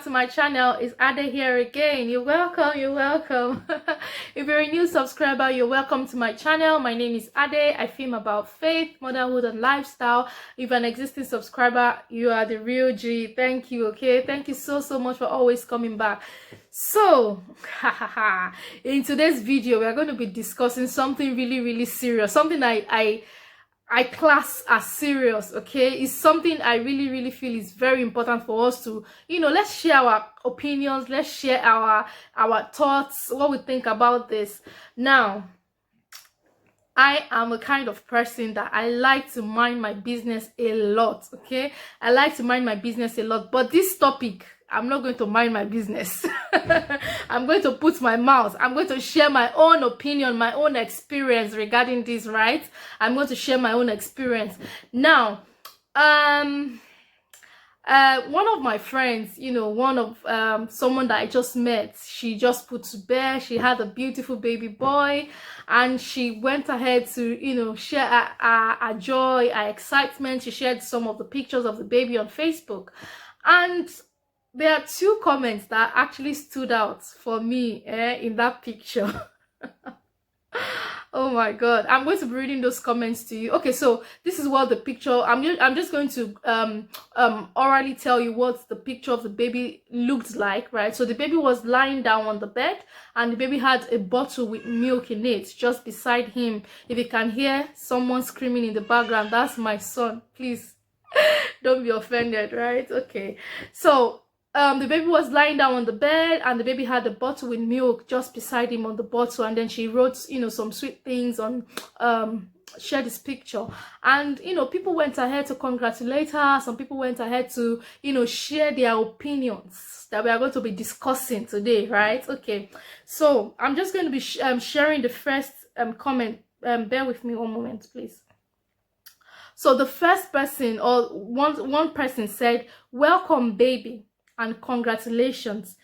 to my channel. It's Ade here again. You're welcome, you're welcome. If you're a new subscriber, you're welcome to my channel. My name is Ade. I film about faith, motherhood, and lifestyle. If you're an existing subscriber, you are the real G. Thank you, okay? Thank you so much for always coming back. So, in today's video, we are going to be discussing something really serious. Something I class as serious, okay? It's something I really feel is very important for us to, let's share our opinions, let's share our thoughts, what we think about this. Now, I am a kind of person that I like to mind my business a lot, okay? I like to mind my business a lot, but this topic, I'm not going to mind my business. I'm going to put my mouth. I'm going to share my own opinion, my own experience regarding this, right? I'm going to share my own experience. Now, one of my friends, someone that I just met, she just put to bed. She had a beautiful baby boy, and she went ahead to, share her joy, her excitement. She shared some of the pictures of the baby on Facebook, and there are two comments that actually stood out for me in that picture. Oh my god, I'm going to be reading those comments to you. Okay, so this is what the picture, I'm just going to orally tell you what the picture of the baby looked like, right? So the baby was lying down on the bed, and the baby had a bottle with milk in it just beside him. If you can hear someone screaming in the background, that's my son. Please don't be offended, right? Okay, so the baby was lying down on the bed, and the baby had a bottle with milk just beside him on the bottle, and then she wrote, some sweet things on, share this picture, and, people went ahead to congratulate her. Some people went ahead to, share their opinions that we are going to be discussing today, right? Okay, so I'm just going to be sharing the first comment. Bear with me one moment, please. So the first person, or one person said, "Welcome, baby, and congratulations.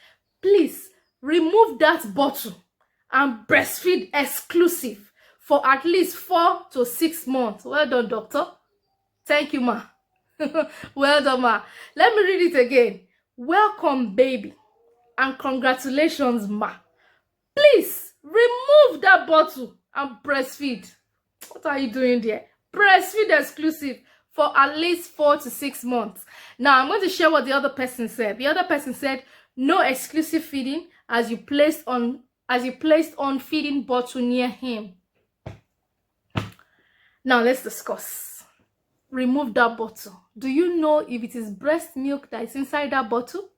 Please remove that bottle and breastfeed exclusive for at least 4 to 6 months." Well done, doctor. Thank you, ma. Well done, ma. Let me read it again. "Welcome, baby, and congratulations, ma. Please remove that bottle and breastfeed." What are you doing there? Breastfeed exclusive for at least 4 to 6 months. Now, I'm going to share what the other person said. The other person said, "No exclusive feeding as you placed on feeding bottle near him." Now, let's discuss. Remove that bottle. Do you know if it is breast milk that is inside that bottle?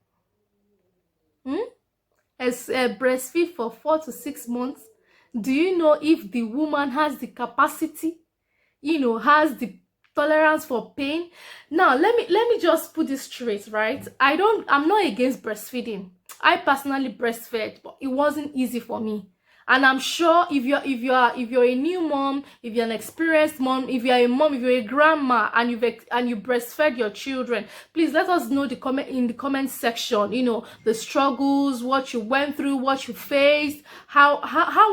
As breastfeed for 4 to 6 months. Do you know if the woman has the capacity, has the tolerance for pain? Now, let me just put this straight, right? I'm not against breastfeeding. I personally breastfed, but it wasn't easy for me. And I'm sure if you're a new mom, if you're an experienced mom, if you're a mom, if you're a grandma, and you breastfed your children, please let us know in the comment section, the struggles, what you went through, what you faced, how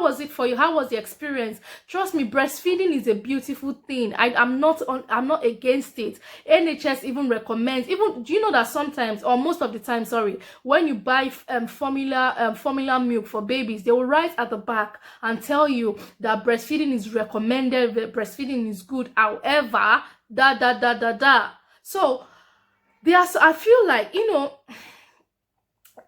was it for you, how was the experience? Trust me, breastfeeding is a beautiful thing. I'm not against it. NHS even recommends, do you know that sometimes, or most of the time, sorry, when you buy formula milk for babies, they will write at the back and tell you that breastfeeding is recommended, breastfeeding is good. However, so I feel like,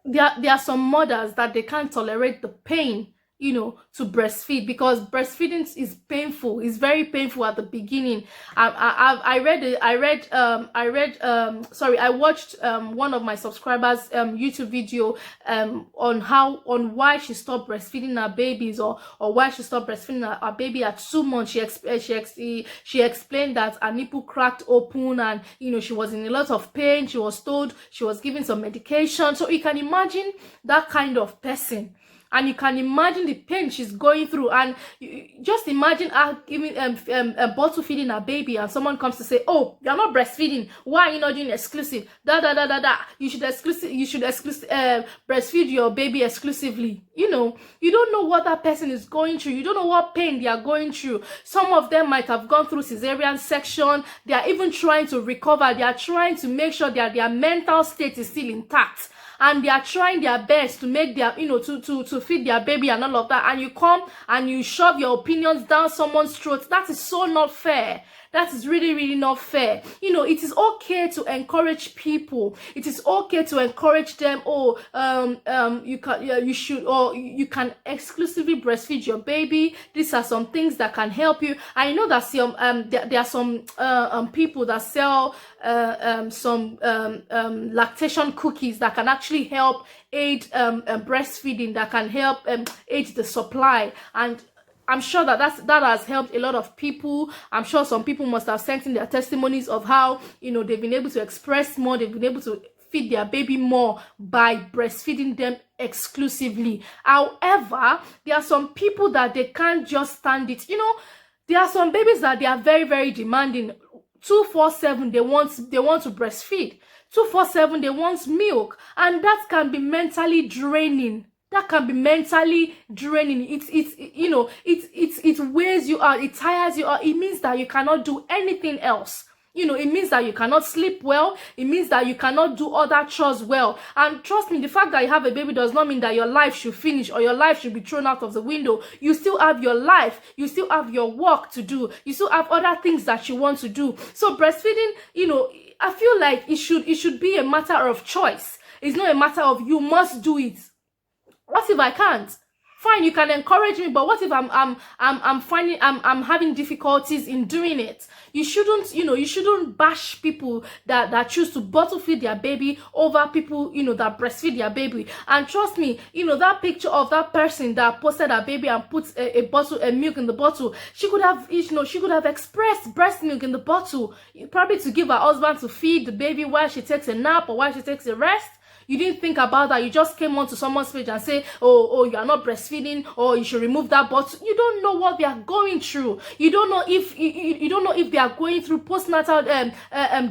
there are some mothers that they can't tolerate the pain, to breastfeed, because breastfeeding is painful. It's very painful at the beginning. I watched one of my subscribers YouTube video on why she stopped breastfeeding her babies, or why she stopped breastfeeding her baby at 2 months. She explained that her nipple cracked open, and she was in a lot of pain. She was told she was given some medication. So you can imagine that kind of person, and you can imagine the pain she's going through. And just imagine her giving a bottle feeding her baby, and someone comes to say, "Oh, you're not breastfeeding. Why are you not doing exclusive? You should breastfeed your baby exclusively." You don't know what that person is going through. You don't know what pain they are going through. Some of them might have gone through cesarean section. They are even trying to recover. They are trying to make sure that their mental state is still intact. and they are trying their best to make their, to feed their baby and all of that, and you come and you shove your opinions down someone's throat. That is so not fair. That is really, really not fair. It is okay to encourage people. It is okay to encourage them. You should, or you can exclusively breastfeed your baby. These are some things that can help you. I know that there are some people that sell some lactation cookies that can actually help aid breastfeeding, that can help aid the supply, and I'm sure that has helped a lot of people. I'm sure some people must have sent in their testimonies of how, they've been able to express more, they've been able to feed their baby more by breastfeeding them exclusively. However, there are some people that they can't just stand it. There are some babies that they are very, very demanding. 24/7 they want to breastfeed. 24/7 they want milk, and that can be mentally draining. It wears you out, it tires you out. It means that you cannot do anything else. It means that you cannot sleep well. It means that you cannot do other chores well. And trust me, the fact that you have a baby does not mean that your life should finish or your life should be thrown out of the window. You still have your life. You still have your work to do. You still have other things that you want to do. So breastfeeding, I feel like it should be a matter of choice. It's not a matter of you must do it. What if I can't? Fine, you can encourage me, but what if I'm having difficulties in doing it? You shouldn't bash people that choose to bottle feed their baby over people, that breastfeed their baby. And trust me, that picture of that person that posted her baby and put a milk in the bottle, she could have expressed breast milk in the bottle, probably to give her husband to feed the baby while she takes a nap or while she takes a rest. You didn't think about that. You just came onto someone's page and say, oh, you are not breastfeeding, or you should remove that bottle. You don't know what they are going through. You don't know if they are going through postnatal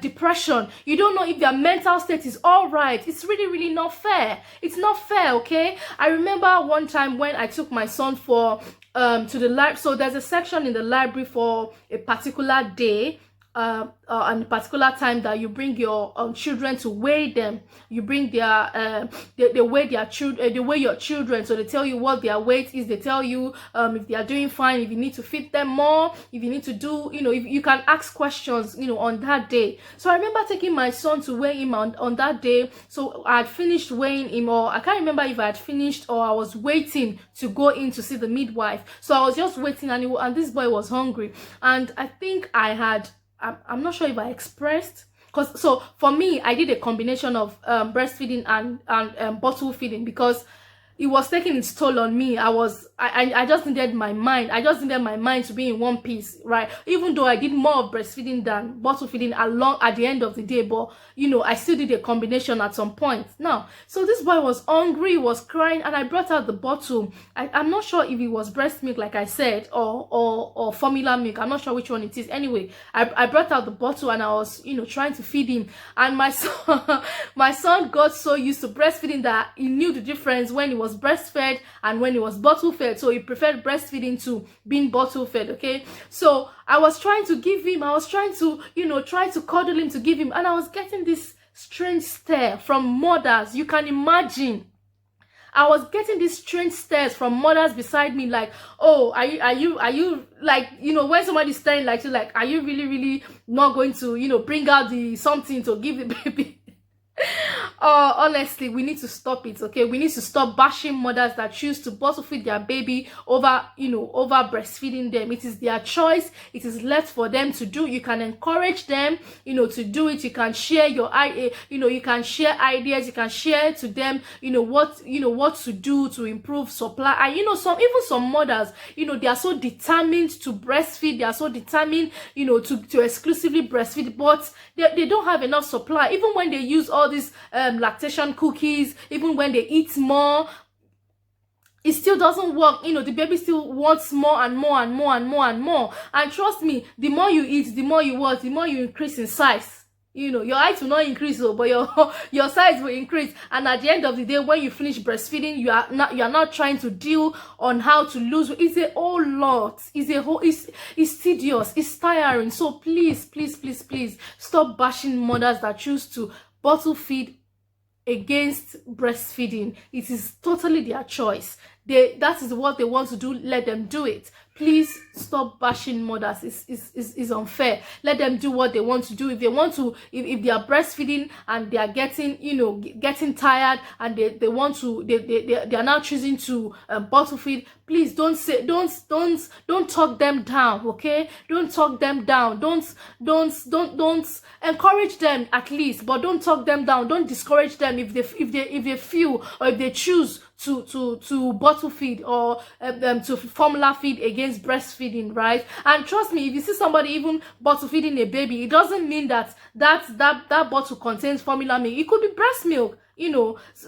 depression. You don't know if their mental state is all right. It's really, really not fair. It's not fair, okay? I remember one time when I took my son to the library. So there's a section in the library for a particular day. And a particular time that you bring your children to weigh them. You bring they weigh their children, they weigh your children, so they tell you what their weight is. They tell you if they are doing fine, if you need to feed them more, if you need to do, if you can ask questions, on that day. So I remember taking my son to weigh him on that day. So I had finished weighing him, or I can't remember if I had finished or I was waiting to go in to see the midwife. So I was just waiting, and this boy was hungry, and I think I'm not sure if I expressed, so for me, I did a combination of breastfeeding and bottle feeding, because it was taking its toll on me. I just needed my mind. I just needed my mind to be in one piece, right? Even though I did more of breastfeeding than bottle feeding at the end of the day, but I still did a combination at some point. Now, so this boy was hungry, was crying, and I brought out the bottle. I'm not sure if it was breast milk, like I said, or formula milk. I'm not sure which one it is. Anyway, I brought out the bottle and I was, trying to feed him. And my son got so used to breastfeeding that he knew the difference when he was breastfed and when it was bottle fed. So he preferred breastfeeding to being bottle fed. Okay, so I was trying to give him, I was trying to try to cuddle him to give him, and I was getting this strange stare from mothers. You can imagine, I was getting these strange stares from mothers beside me, like, oh, are you like, when somebody's staring like you, like, are you really not going to bring out the something to give the baby? Honestly, we need to stop it, okay? We need to stop bashing mothers that choose to bottle feed their baby over breastfeeding them. It is their choice. It is left for them to do. You can encourage them, to do it. You can share you can share ideas. You can share to them, what to do to improve supply. And some mothers, they are so determined to breastfeed. They are so determined, to exclusively breastfeed, but they don't have enough supply. Even when they use all these lactation cookies, even when they eat more, it still doesn't work. The baby still wants more and more and more and more and more. And trust me, the more you eat, the more you want, the more you increase in size. Your height will not increase, but your size will increase. And at the end of the day, when you finish breastfeeding, you are not trying to deal on how to lose. It's a whole lot. It's tedious. It's tiring. So please, please, please, please stop bashing mothers that choose to bottle feed against breastfeeding. It is totally their choice. That is what they want to do. Let them do it. Please stop bashing mothers. It's unfair. Let them do what they want to do. If they want to, if they are breastfeeding and they are getting, getting tired, and they want to, they are now choosing to bottle feed, please don't talk them down, okay? Don't talk them down. Don't encourage them at least, but don't talk them down. Don't discourage them if they feel, or if they choose to bottle feed or to formula feed against breastfeeding, right? And trust me, if you see somebody even bottle feeding a baby, it doesn't mean that bottle contains formula milk. It could be breast milk.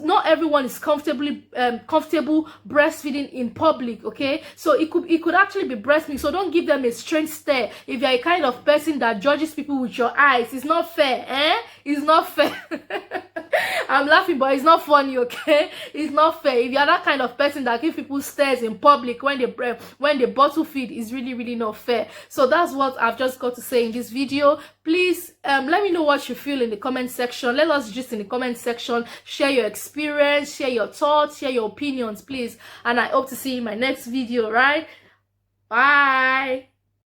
Not everyone is comfortable breastfeeding in public, okay? So it could actually be breast milk. So don't give them a strange stare. If you're a kind of person that judges people with your eyes, it's not fair, It's not fair. I'm laughing, but it's not funny, okay? It's not fair. If you're that kind of person that gives people stares in public when they bottle feed, is really, really not fair. So that's what I've just got to say in this video. Please let me know what you feel in the comment section. Let us just in the comment section share your experience, share your thoughts, share your opinions, please. And I hope to see you in my next video, right? Bye.